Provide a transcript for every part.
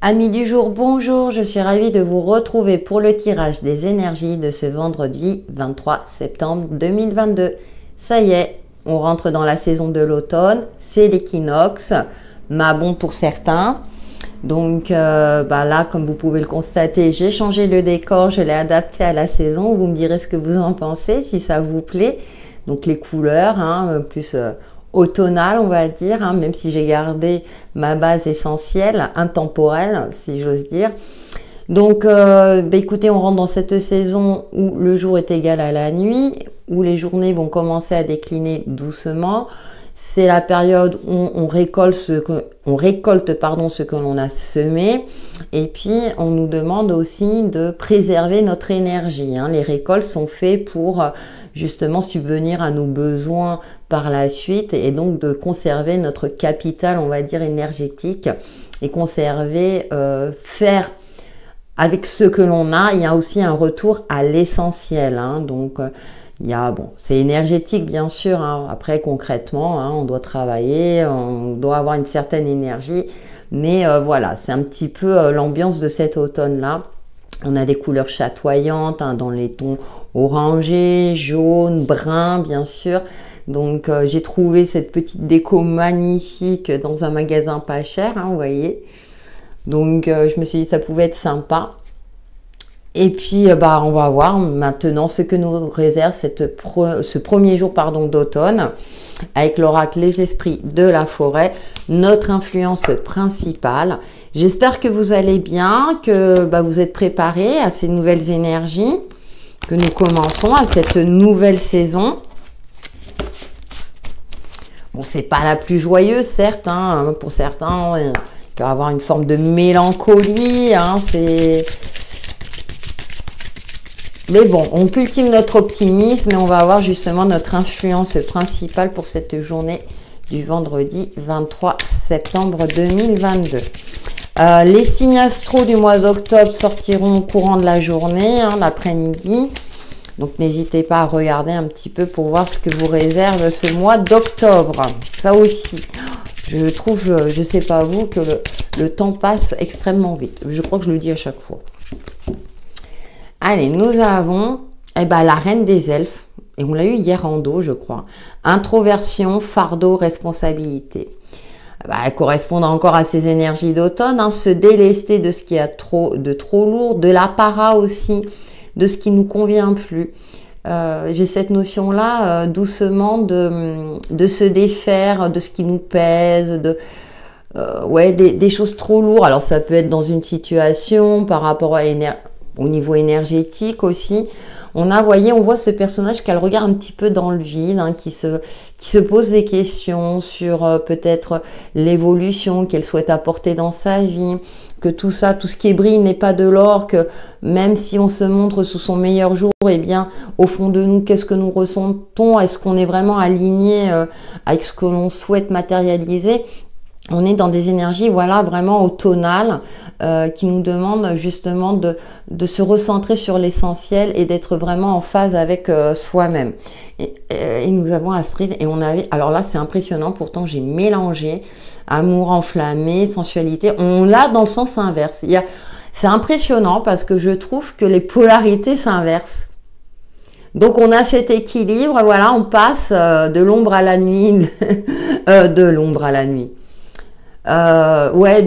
Amis du jour, bonjour, je suis ravie de vous retrouver pour le tirage des énergies de ce vendredi 23 septembre 2022. Ça y est, on rentre dans la saison de l'automne, c'est l'équinoxe, Mabon pour certains. Donc là, comme vous pouvez le constater, j'ai changé le décor, je l'ai adapté à la saison. Vous me direz ce que vous en pensez, si ça vous plaît. Donc les couleurs, plus automnale, on va dire, même si j'ai gardé ma base essentielle, intemporelle, si j'ose dire. Donc, écoutez, on rentre dans cette saison où le jour est égal à la nuit, où les journées vont commencer à décliner doucement. C'est la période où on récolte ce que l'on a semé. Et puis, on nous demande aussi de préserver notre énergie. Les récoltes sont faites pour justement subvenir à nos besoins par la suite et donc de conserver notre capital, on va dire, énergétique et conserver, faire avec ce que l'on a. Il y a aussi un retour à l'essentiel. Donc, c'est énergétique bien sûr, après concrètement, on doit travailler, on doit avoir une certaine énergie, mais voilà, c'est un petit peu l'ambiance de cet automne-là. On a des couleurs chatoyantes, dans les tons orangés, jaunes, bruns bien sûr. Donc j'ai trouvé cette petite déco magnifique dans un magasin pas cher, vous voyez. Donc je me suis dit ça pouvait être sympa. Et puis, on va voir maintenant ce que nous réserve ce premier jour d'automne avec l'oracle Les Esprits de la Forêt, notre influence principale. J'espère que vous allez bien, que vous êtes préparés à ces nouvelles énergies, que nous commençons à cette nouvelle saison. Bon, c'est pas la plus joyeuse, certes, pour certains, il peut y avoir une forme de mélancolie, Mais bon, on cultive notre optimisme et on va avoir justement notre influence principale pour cette journée du vendredi 23 septembre 2022. Les signes astro du mois d'octobre sortiront au courant de la journée, l'après-midi. Donc n'hésitez pas à regarder un petit peu pour voir ce que vous réserve ce mois d'octobre. Ça aussi, je trouve, je ne sais pas vous, que le temps passe extrêmement vite. Je crois que je le dis à chaque fois. Allez, nous avons la reine des elfes, et on l'a eu hier en dos, je crois. Introversion, fardeau, responsabilité. Elle correspond encore à ces énergies d'automne, se délester de ce qui a trop lourd, de l'apparat aussi, de ce qui nous convient plus. J'ai cette notion-là, doucement, de se défaire de ce qui nous pèse, des choses trop lourdes. Alors ça peut être dans une situation, par rapport au niveau énergétique aussi. On voit ce personnage qui a le regard un petit peu dans le vide, qui se pose des questions sur peut-être l'évolution qu'elle souhaite apporter dans sa vie, que tout ça, tout ce qui brille n'est pas de l'or, que même si on se montre sous son meilleur jour, au fond de nous, qu'est-ce que nous ressentons? Est-ce qu'on est vraiment aligné avec ce que l'on souhaite matérialiser? On est dans des énergies, vraiment automnales, qui nous demandent justement de se recentrer sur l'essentiel et d'être vraiment en phase avec soi-même. Et nous avons Astrid, et alors là c'est impressionnant, pourtant j'ai mélangé amour enflammé, sensualité, on l'a dans le sens inverse. C'est impressionnant parce que je trouve que les polarités s'inversent. Donc on a cet équilibre, on passe de l'ombre à la nuit, de l'ombre à la nuit.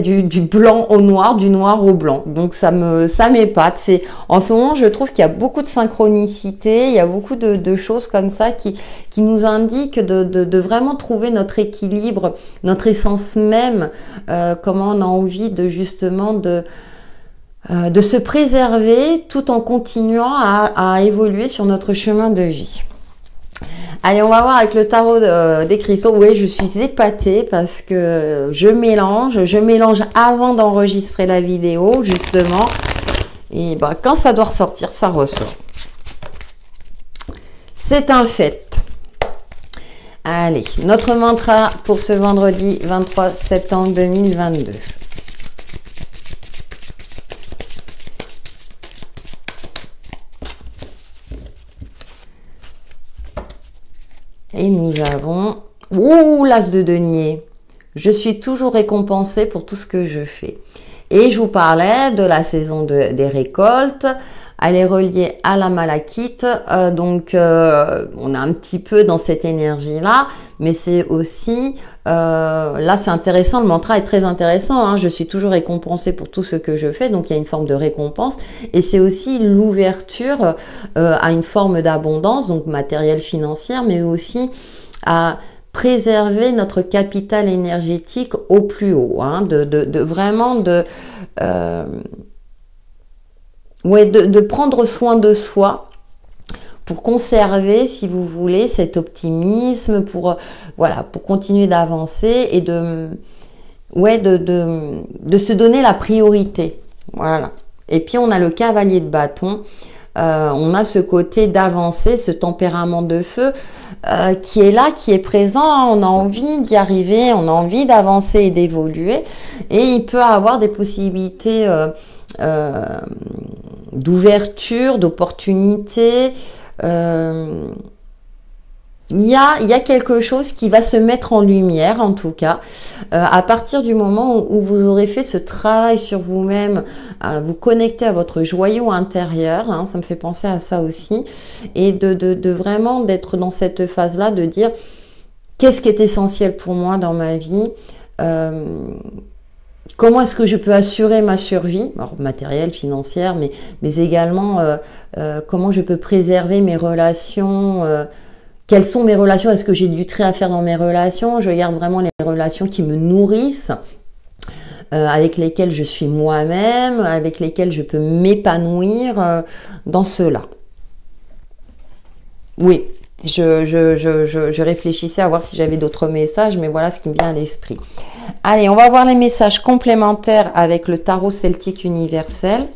Du blanc au noir, du noir au blanc. Donc ça m'épate. En ce moment, je trouve qu'il y a beaucoup de synchronicité, il y a beaucoup de choses comme ça qui nous indiquent de vraiment trouver notre équilibre, notre essence même, comment on a envie de justement de se préserver tout en continuant à évoluer sur notre chemin de vie. Allez, on va voir avec le tarot des cristaux. Oui, je suis épatée parce que je mélange avant d'enregistrer la vidéo, justement. Et quand ça doit ressortir, ça ressort. C'est un fait. Allez, notre mantra pour ce vendredi 23 septembre 2022. Et nous avons l'as de denier. Je suis toujours récompensée pour tout ce que je fais. Et je vous parlais de la saison des récoltes. Elle est reliée à la malachite, donc on est un petit peu dans cette énergie-là, mais c'est aussi, là c'est intéressant, le mantra est très intéressant, hein, je suis toujours récompensée pour tout ce que je fais, donc il y a une forme de récompense, et c'est aussi l'ouverture à une forme d'abondance, donc matérielle, financière, mais aussi à préserver notre capital énergétique au plus haut, hein, vraiment de prendre soin de soi pour conserver, si vous voulez, cet optimisme, pour continuer d'avancer et de se donner la priorité. Voilà. Et puis on a le cavalier de bâton. On a ce côté d'avancer, ce tempérament de feu qui est là, qui est présent. On a envie d'y arriver, on a envie d'avancer et d'évoluer. Et il peut avoir des possibilités d'ouverture, d'opportunité. Il y a quelque chose qui va se mettre en lumière, en tout cas, à partir du moment où vous aurez fait ce travail sur vous-même, vous connecter à votre joyau intérieur, hein, ça me fait penser à ça aussi, et de vraiment d'être dans cette phase-là, de dire qu'est-ce qui est essentiel pour moi dans ma vie, comment est-ce que je peux assurer ma survie, alors matérielle, financière, mais également comment je peux préserver mes relations, quelles sont mes relations, est-ce que j'ai du trait à faire dans mes relations, je garde vraiment les relations qui me nourrissent, avec lesquelles je suis moi-même, avec lesquelles je peux m'épanouir dans cela. Oui, je réfléchissais à voir si j'avais d'autres messages, mais voilà ce qui me vient à l'esprit. Allez, on va voir les messages complémentaires avec le tarot celtique universel.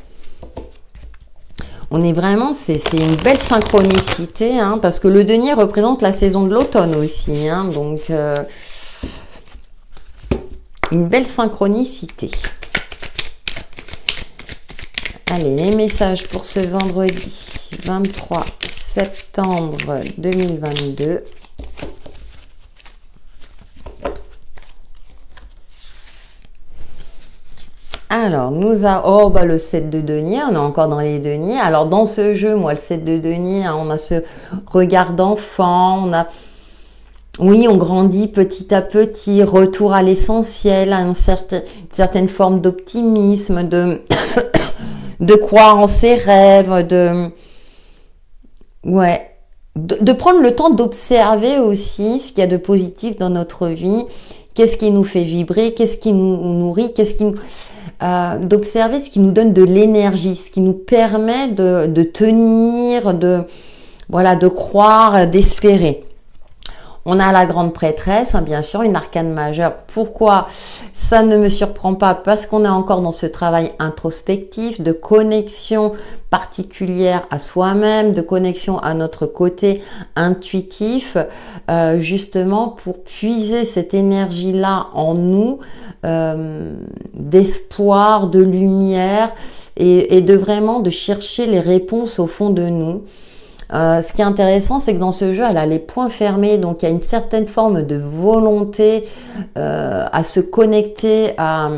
On est vraiment, c'est une belle synchronicité, hein, parce que le denier représente la saison de l'automne aussi, hein, donc une belle synchronicité. Allez, les messages pour ce vendredi 23 septembre 2022. Alors, le 7 de denier, on est encore dans les deniers. Alors, dans ce jeu, moi, le 7 de denier, hein, on a ce regard d'enfant, oui, on grandit petit à petit, retour à l'essentiel, à une certaine forme d'optimisme, de croire en ses rêves, de prendre le temps d'observer aussi ce qu'il y a de positif dans notre vie, qu'est-ce qui nous fait vibrer, qu'est-ce qui nous nourrit, d'observer ce qui nous donne de l'énergie, ce qui nous permet de tenir, de croire, d'espérer. On a la grande prêtresse, hein, bien sûr, une arcane majeure. Pourquoi? Ça ne me surprend pas, parce qu'on est encore dans ce travail introspectif, de connexion particulière à soi-même, de connexion à notre côté intuitif, justement pour puiser cette énergie-là en nous, d'espoir, de lumière, et de chercher les réponses au fond de nous. Ce qui est intéressant, c'est que dans ce jeu, elle a les poings fermés, donc il y a une certaine forme de volonté à se connecter à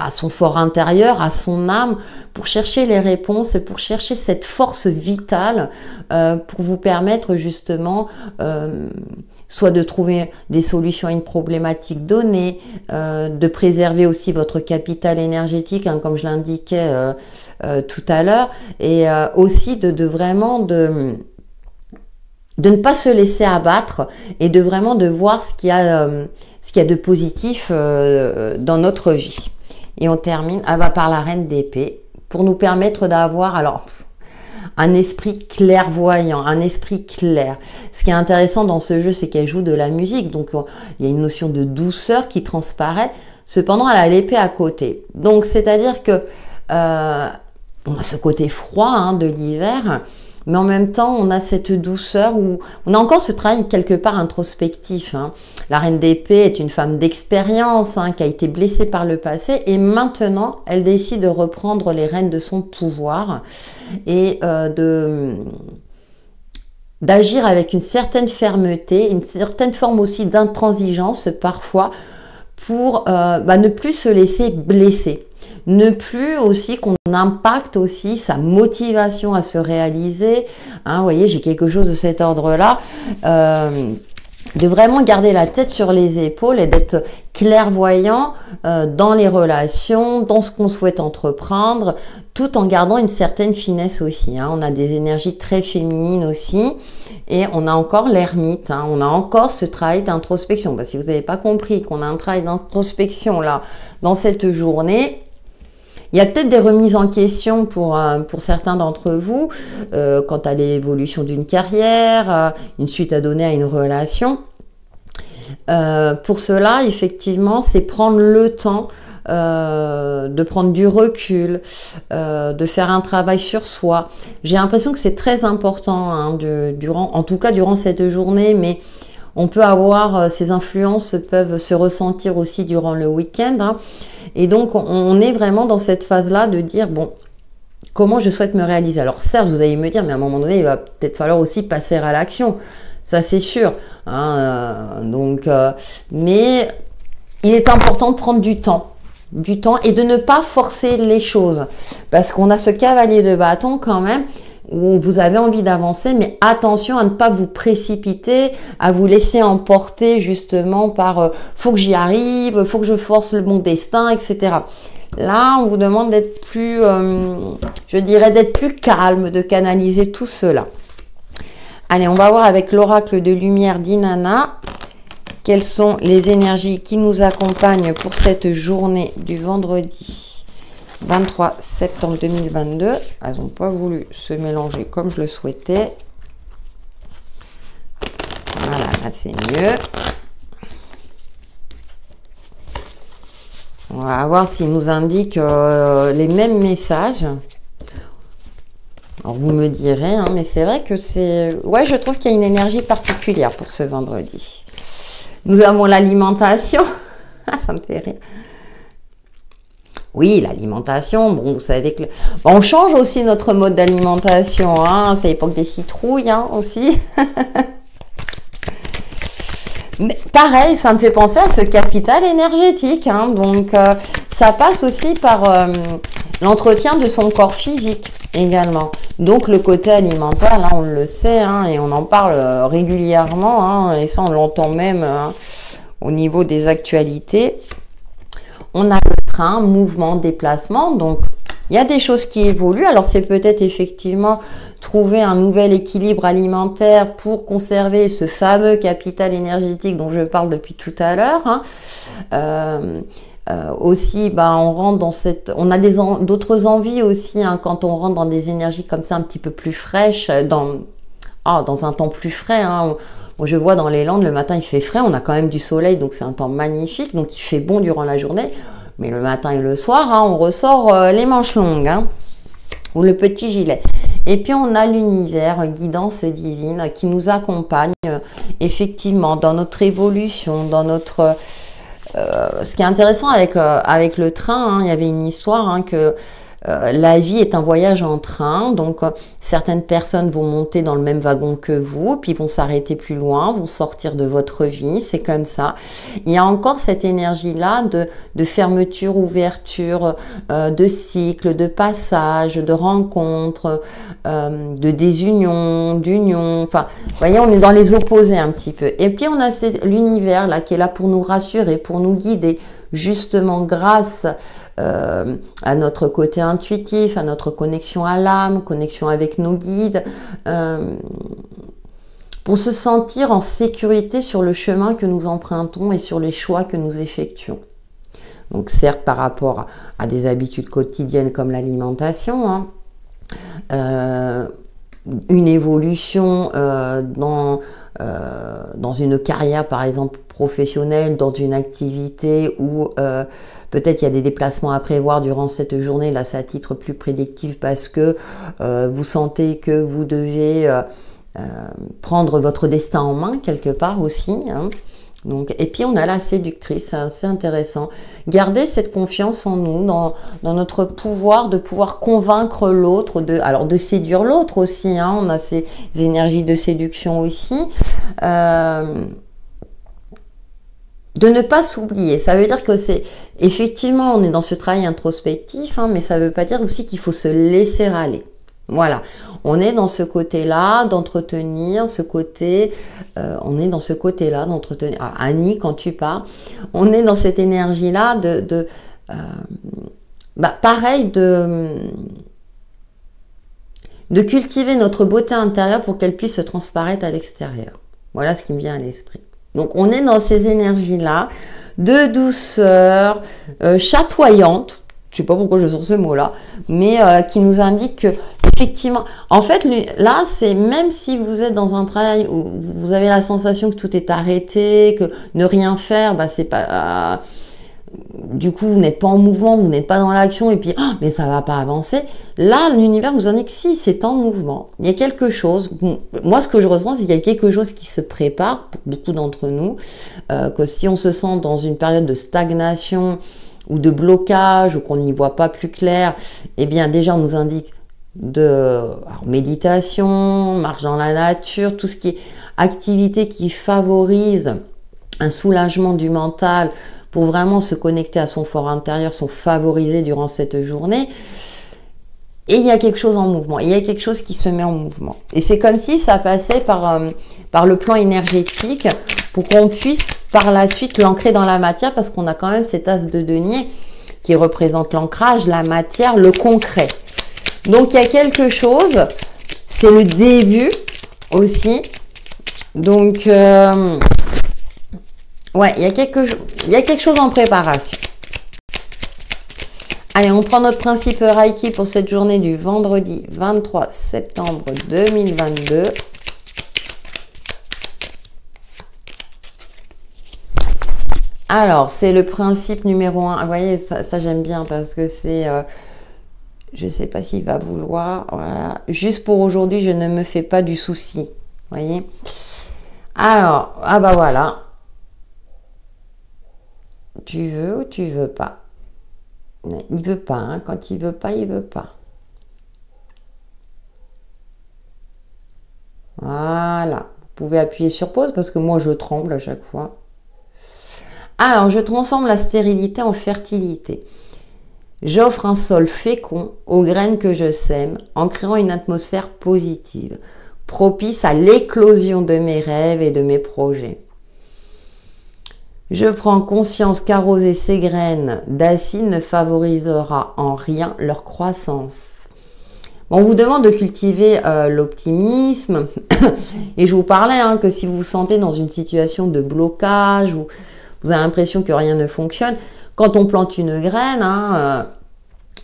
son fort intérieur, à son âme, pour chercher les réponses, pour chercher cette force vitale pour vous permettre justement soit de trouver des solutions à une problématique donnée, de préserver aussi votre capital énergétique, hein, comme je l'indiquais tout à l'heure, et aussi vraiment de ne pas se laisser abattre et de vraiment de voir ce qu'il y a de positif dans notre vie. Et on termine par la reine d'épée pour nous permettre d'avoir un esprit clairvoyant, un esprit clair. Ce qui est intéressant dans ce jeu, c'est qu'elle joue de la musique, donc il y a une notion de douceur qui transparaît. Cependant, elle a l'épée à côté. Donc, c'est-à-dire que on a ce côté froid, hein, de l'hiver, mais en même temps, on a cette douceur où on a encore ce travail quelque part introspectif, hein. La reine d'épée est une femme d'expérience, hein, qui a été blessée par le passé, et maintenant, elle décide de reprendre les rênes de son pouvoir et d'agir avec une certaine fermeté, une certaine forme aussi d'intransigeance parfois, pour ne plus se laisser blesser. ne plus aussi qu'on impacte aussi sa motivation à se réaliser. Hein, vous voyez, j'ai quelque chose de cet ordre-là. De vraiment garder la tête sur les épaules et d'être clairvoyant dans les relations, dans ce qu'on souhaite entreprendre, tout en gardant une certaine finesse aussi. Hein. On a des énergies très féminines aussi et on a encore l'ermite, hein. On a encore ce travail d'introspection. Bah, si vous n'avez pas compris qu'on a un travail d'introspection là dans cette journée, il y a peut-être des remises en question pour certains d'entre vous quant à l'évolution d'une carrière, une suite à donner à une relation. Pour cela, effectivement, c'est prendre le temps de prendre du recul, de faire un travail sur soi. J'ai l'impression que c'est très important hein, en tout cas durant cette journée, mais on peut avoir, ces influences peuvent se ressentir aussi durant le week-end. Hein. Et donc, on est vraiment dans cette phase-là de dire, bon, comment je souhaite me réaliser. Alors certes, vous allez me dire, mais à un moment donné, il va peut-être falloir aussi passer à l'action. Ça, c'est sûr. Hein, mais il est important de prendre du temps et de ne pas forcer les choses. Parce qu'on a ce cavalier de bâton quand même, où vous avez envie d'avancer, mais attention à ne pas vous précipiter, à vous laisser emporter justement par faut que j'y arrive, faut que je force mon destin, etc. Là, on vous demande d'être plus, je dirais, d'être plus calme, de canaliser tout cela. Allez, on va voir avec l'oracle de lumière d'Inanna quelles sont les énergies qui nous accompagnent pour cette journée du vendredi 23 septembre 2022. Elles n'ont pas voulu se mélanger comme je le souhaitais. Voilà, là c'est mieux. On va voir s'ils nous indiquent les mêmes messages. Alors vous me direz, hein, mais c'est vrai que c'est... Ouais, je trouve qu'il y a une énergie particulière pour ce vendredi. Nous avons l'alimentation. Ça me fait rire. Oui, l'alimentation, bon, vous savez que... Bon, on change aussi notre mode d'alimentation, hein, c'est l'époque des citrouilles, hein, aussi. Mais pareil, ça me fait penser à ce capital énergétique, hein, donc ça passe aussi par l'entretien de son corps physique également. Donc le côté alimentaire, là on le sait, hein, et on en parle régulièrement, hein, et ça on l'entend même hein, au niveau des actualités. On a le train, mouvement, déplacement, donc il y a des choses qui évoluent. Alors c'est peut-être effectivement trouver un nouvel équilibre alimentaire pour conserver ce fameux capital énergétique dont je parle depuis tout à l'heure. Hein. Aussi, bah, on rentre dans cette... On a d'autres envies aussi hein, quand on rentre dans des énergies comme ça un petit peu plus fraîches, dans un temps plus frais. Hein. Moi, je vois dans les Landes, le matin il fait frais, on a quand même du soleil, donc c'est un temps magnifique, donc il fait bon durant la journée. Mais le matin et le soir, hein, on ressort les manches longues hein, ou le petit gilet. Et puis on a l'univers, guidance divine, qui nous accompagne effectivement dans notre évolution, dans notre... ce qui est intéressant avec le train, hein, il y avait une histoire hein, que la vie est un voyage en train, donc certaines personnes vont monter dans le même wagon que vous, puis vont s'arrêter plus loin, vont sortir de votre vie, c'est comme ça. Il y a encore cette énergie-là de fermeture, ouverture, de cycle, de passage, de rencontre, de désunion, d'union, enfin, vous voyez, on est dans les opposés un petit peu. Et puis on a l'univers là qui est là pour nous rassurer, pour nous guider, justement grâce à notre côté intuitif, à notre connexion à l'âme, connexion avec nos guides, pour se sentir en sécurité sur le chemin que nous empruntons et sur les choix que nous effectuons. Donc certes par rapport à des habitudes quotidiennes comme l'alimentation, hein, une évolution dans une carrière par exemple professionnelle, dans une activité où peut-être il y a des déplacements à prévoir durant cette journée, là c'est à titre plus prédictif parce que vous sentez que vous devez prendre votre destin en main quelque part aussi, hein. Donc, et puis on a la séductrice, c'est assez intéressant. Gardez cette confiance en nous, dans notre pouvoir de pouvoir convaincre l'autre, de séduire l'autre aussi, hein. On a ces énergies de séduction aussi. de ne pas s'oublier. Ça veut dire que c'est effectivement, on est dans ce travail introspectif, hein, mais ça ne veut pas dire aussi qu'il faut se laisser aller. Voilà, on est dans ce côté-là d'entretenir ce côté, on est dans ce côté-là d'entretenir. Ah, Annie, quand tu pars, on est dans cette énergie-là pareil, de cultiver notre beauté intérieure pour qu'elle puisse se transparaître à l'extérieur. Voilà ce qui me vient à l'esprit. Donc, on est dans ces énergies-là de douceur, chatoyante, je ne sais pas pourquoi je sors ce mot-là, mais qui nous indique que, effectivement, en fait, là, c'est même si vous êtes dans un travail où vous avez la sensation que tout est arrêté, que ne rien faire, bah, c'est pas... du coup, vous n'êtes pas en mouvement, vous n'êtes pas dans l'action, et puis, mais ça va pas avancer. Là, l'univers vous indique que si, c'est en mouvement. Il y a quelque chose, moi, ce que je ressens, c'est qu'il y a quelque chose qui se prépare, pour beaucoup d'entre nous, que si on se sent dans une période de stagnation, ou de blocage, ou qu'on n'y voit pas plus clair, eh bien, déjà, on nous indique méditation, marche dans la nature, tout ce qui est activité qui favorise un soulagement du mental, pour vraiment se connecter à son fort intérieur, sont favorisés durant cette journée. Et il y a quelque chose en mouvement, il y a quelque chose qui se met en mouvement. Et c'est comme si ça passait par le plan énergétique pour qu'on puisse par la suite l'ancrer dans la matière, parce qu'on a quand même cet as de denier qui représente l'ancrage, la matière, le concret. Donc il y a quelque chose, c'est le début aussi. Donc... ouais, il y a quelque chose en préparation. Allez, on prend notre principe Reiki pour cette journée du vendredi 23 septembre 2022. Alors, c'est le principe numéro 1. Vous voyez, ça j'aime bien parce que c'est... je ne sais pas s'il va vouloir. Voilà. Juste pour aujourd'hui, je ne me fais pas du souci. Vous voyez? Alors, ah bah voilà. Tu veux ou tu veux pas? Il veut pas, hein. Quand il veut pas, il veut pas. Voilà. Vous pouvez appuyer sur pause parce que moi je tremble à chaque fois. Alors, je transforme la stérilité en fertilité. J'offre un sol fécond aux graines que je sème en créant une atmosphère positive, propice à l'éclosion de mes rêves et de mes projets. Je prends conscience qu'arroser ces graines d'acide ne favorisera en rien leur croissance. Bon, on vous demande de cultiver l'optimisme. Et je vous parlais que si vous vous sentez dans une situation de blocage ou vous avez l'impression que rien ne fonctionne, quand on plante une graine,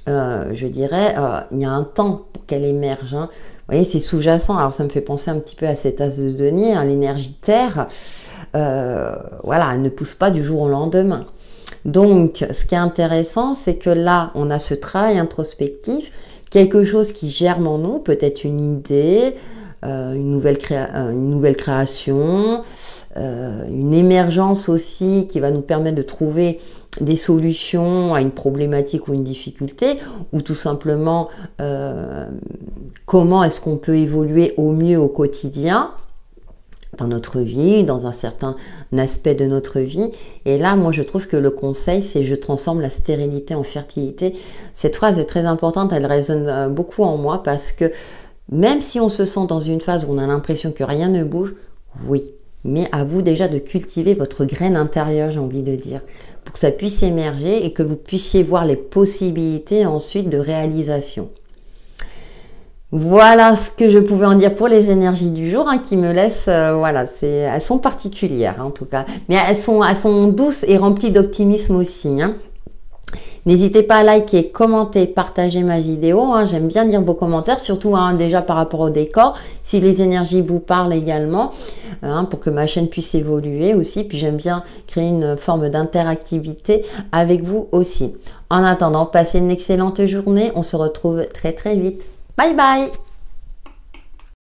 je dirais, il y a un temps pour qu'elle émerge. Vous voyez, c'est sous-jacent. Alors ça me fait penser un petit peu à cet as de denier, l'énergie terre. Voilà, elle ne pousse pas du jour au lendemain. Donc, ce qui est intéressant, c'est que là, on a ce travail introspectif, quelque chose qui germe en nous, peut-être une idée, une nouvelle création, une émergence aussi qui va nous permettre de trouver des solutions à une problématique ou une difficulté, ou tout simplement comment est-ce qu'on peut évoluer au mieux au quotidien, dans notre vie, dans un certain aspect de notre vie. Et là, moi, je trouve que le conseil, c'est « je transforme la stérilité en fertilité ». Cette phrase est très importante, elle résonne beaucoup en moi parce que même si on se sent dans une phase où on a l'impression que rien ne bouge, oui, mais à vous déjà de cultiver votre graine intérieure, j'ai envie de dire, pour que ça puisse émerger et que vous puissiez voir les possibilités ensuite de réalisation. Voilà ce que je pouvais en dire pour les énergies du jour, qui me laissent, voilà, elles sont particulières en tout cas, mais elles sont douces et remplies d'optimisme aussi. N'hésitez pas à liker, commenter, partager ma vidéo, j'aime bien lire vos commentaires, surtout déjà par rapport au décor, si les énergies vous parlent également, pour que ma chaîne puisse évoluer aussi, puis j'aime bien créer une forme d'interactivité avec vous aussi. En attendant, passez une excellente journée, on se retrouve très très vite. Bye bye!